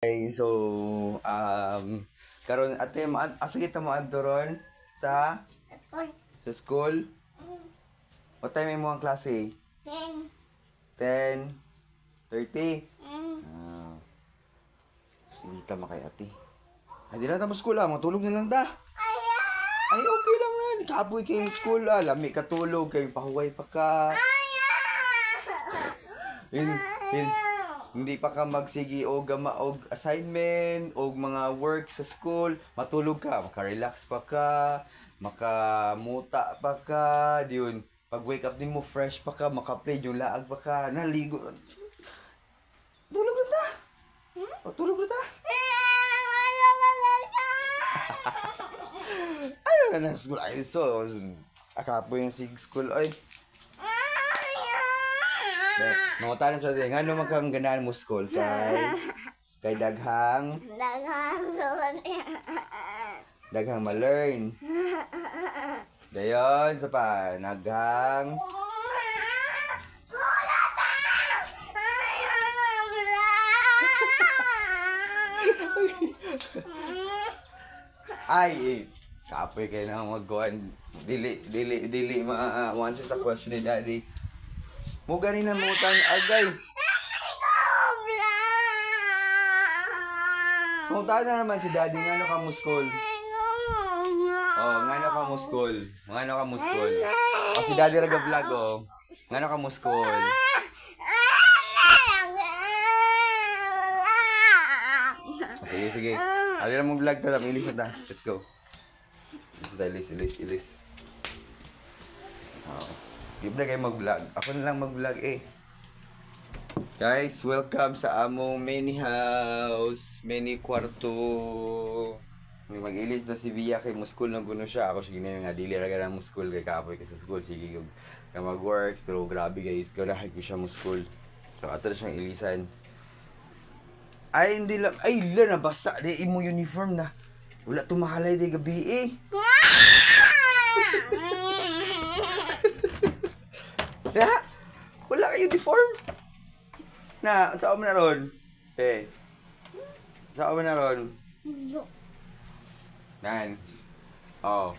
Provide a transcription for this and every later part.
Okay, so, karon ate, asa kita mo adtoron sa school? What time mo ang klase? 10:30. Ah. Sige ta makay ate. Ay, di na ta mo school matulog na lang ta. Ay, okay lang na. Kapoy kayo school lami ka tulog kay pahuway pa ka. Hindi pa ka magsigi og assignment og mga work sa school, matulog ka, maka-relax pa ka, makamuta pa ka, diyon. Pag wake up din mo fresh pa ka, maka-play yung laag pa ka, naligo. Tulog na ta. Tulog na ta. Ayaw na na school. Ay, so, akapo yung sig school, ay. Mga tanong sa atin, ano magkang ganahan mo school? Kay daghang ma-learn. Dayon, sa pa, naghang... Ay, kapoy kayo na magkuhan. Dili ma-answer sa question ni Daddy. Mo ganin na mo tan agay. Mo na naman si Daddy ngano ka mo school. Oh, ngano ka mo school? Ngano ka mo school? Oh, si Daddy raga vlog oh. Ngano ka mo school? Sige. Ali na mo vlog ta lang, ilis na ta. Let's go. Ilis. Oh. Di ba kayo mag-vlog? Ako na lang mag-vlog eh. Guys, welcome sa among mini house, mini kwarto. May mag-ilis na si Via kay mo school na guno siya. Ako sige na nga dili ra mo school kay kapoy ka sa school. Sige ka mag-works pero grabe guys, ganahan ko siya mo school. So ato na siyang ilisan. Ay hindi lang, ay la nabasa di imo uniform na. Wala tumahalay di gabi eh. Ya, wala ka uniform. Na, saan mo na ron? Saan mo na ron? Nan. Oh.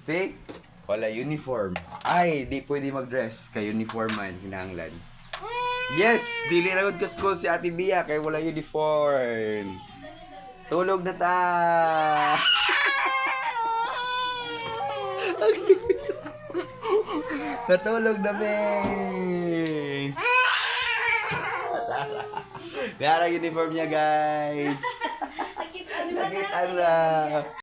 See? Wala uniform. Ay, di pwede mag-dress kay uniform man, hinahanglan. Yes! Dili ra ka school si Ate Bia kay wala uniform. Tulog na ta! Natulog na, be! Nara uniform niya, guys! Nakita na!